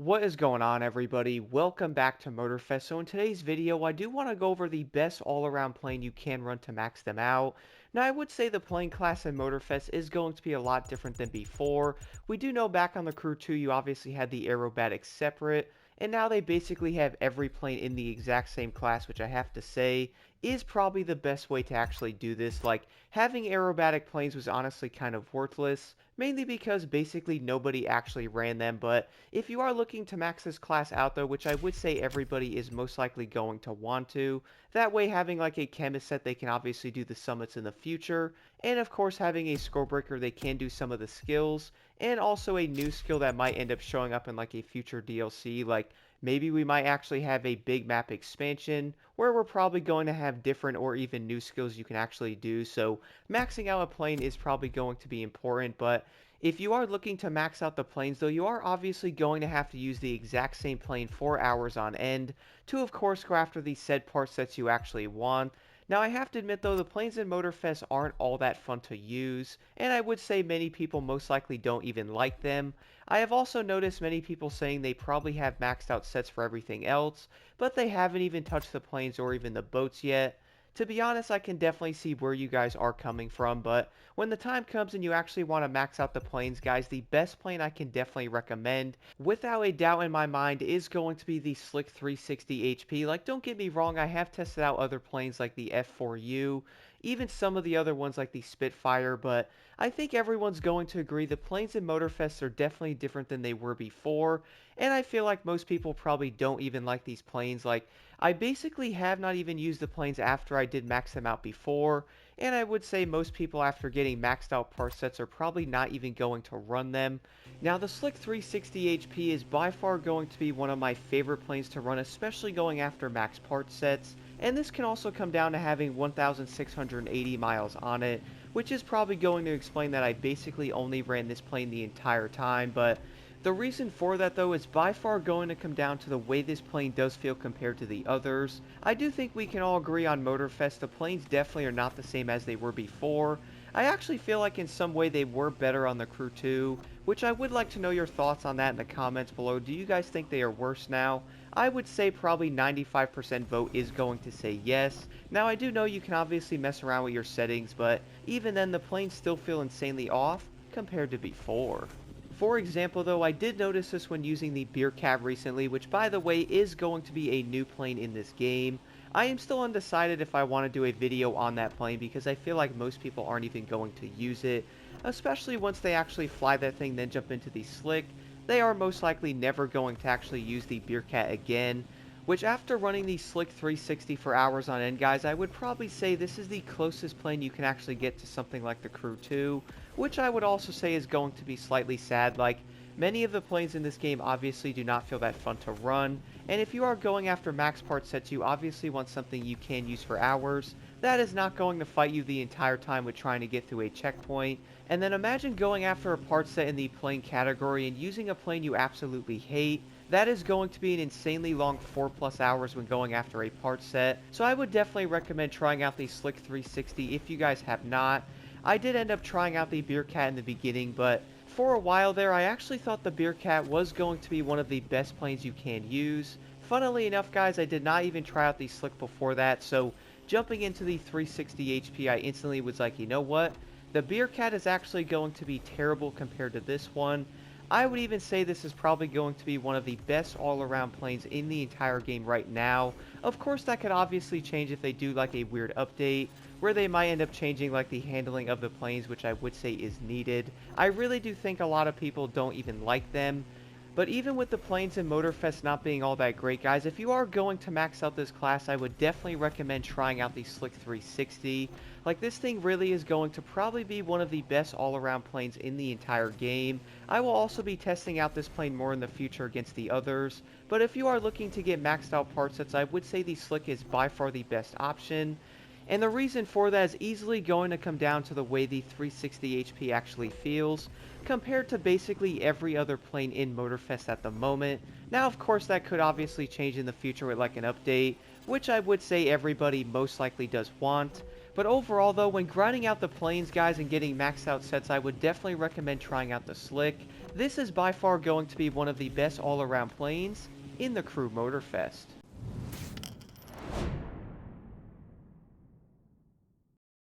What is going on, everybody? Welcome back to Motorfest. So in today's video, I do want to go over the best all-around plane you can run to max them out. Now, I would say the plane class in Motorfest is going to be a lot different than before. We do know back on the Crew 2, you obviously had the aerobatics separate, and now they basically have every plane in the exact same class, which I have to say is probably the best way to actually do this. Like, having aerobatic planes was honestly kind of worthless, mainly because basically nobody actually ran them, but if you are looking to max this class out though, which I would say everybody is most likely going to want to, that way having like a chemist set they can obviously do the summits in the future, and of course having a score breaker they can do some of the skills, and also a new skill that might end up showing up in like a future DLC, like maybe we might actually have a big map expansion where we're probably going to have different or even new skills you can actually do, so maxing out a plane is probably going to be important, but if you are looking to max out the planes, though, you are obviously going to have to use the exact same plane for hours on end to, of course, go after the said part sets you actually want. Now, I have to admit, though, the planes in Motorfest aren't all that fun to use, and I would say many people most likely don't even like them. I have also noticed many people saying they probably have maxed out sets for everything else, but they haven't even touched the planes or even the boats yet. To be honest, I can definitely see where you guys are coming from, but when the time comes and you actually want to max out the planes, guys, the best plane I can definitely recommend, without a doubt in my mind, is going to be the Slick 360 HP. Like, don't get me wrong, I have tested out other planes like the F4U, even some of the other ones like the Spitfire, but I think everyone's going to agree the planes in Motorfest are definitely different than they were before, and I feel like most people probably don't even like these planes. Like, I basically have not even used the planes after I did max them out before, and I would say most people after getting maxed out part sets are probably not even going to run them. Now the Slick 360 HP is by far going to be one of my favorite planes to run, especially going after max part sets, and this can also come down to having 1,680 miles on it, which is probably going to explain that I basically only ran this plane the entire time, but the reason for that though is by far going to come down to the way this plane does feel compared to the others. I do think we can all agree on Motorfest, the planes definitely are not the same as they were before. I actually feel like in some way they were better on the Crew 2, which I would like to know your thoughts on that in the comments below. Do you guys think they are worse now? I would say probably 95% vote is going to say yes. Now I do know you can obviously mess around with your settings, but even then the planes still feel insanely off compared to before. For example, though, I did notice this when using the Beer Cat recently, which by the way is going to be a new plane in this game. I am still undecided if I want to do a video on that plane because I feel like most people aren't even going to use it, especially once they actually fly that thing then jump into the slick. They are most likely never going to actually use the Beer Cat again, which after running the Slick 360 for hours on end, guys, I would probably say this is the closest plane you can actually get to something like the Crew 2, which I would also say is going to be slightly sad. Like, many of the planes in this game obviously do not feel that fun to run, and if you are going after max part sets, you obviously want something you can use for hours. That is not going to fight you the entire time with trying to get through a checkpoint. And then imagine going after a part set in the plane category and using a plane you absolutely hate. That is going to be an insanely long 4+ hours when going after a part set, so I would definitely recommend trying out the Slick 360 if you guys have not. I did end up trying out the Beer Cat in the beginning, but for a while there I actually thought the Beer Cat was going to be one of the best planes you can use. Funnily enough, guys, I did not even try out the Slick before that, so jumping into the 360 HP I instantly was like, you know what? The Beer Cat is actually going to be terrible compared to this one. I would even say this is probably going to be one of the best all-around planes in the entire game right now. Of course, that could obviously change if they do like a weird update, where they might end up changing like the handling of the planes, which I would say is needed. I really do think a lot of people don't even like them. But even with the planes in Motorfest not being all that great, guys, if you are going to max out this class, I would definitely recommend trying out the Slick 360. Like, this thing really is going to probably be one of the best all-around planes in the entire game. I will also be testing out this plane more in the future against the others, but if you are looking to get maxed out part sets, I would say the Slick is by far the best option. And the reason for that is easily going to come down to the way the 360 HP actually feels, compared to basically every other plane in Motorfest at the moment. Now, of course, that could obviously change in the future with like an update, which I would say everybody most likely does want. But overall though, when grinding out the planes guys and getting maxed out sets, I would definitely recommend trying out the Slick. This is by far going to be one of the best all-around planes in the Crew Motorfest.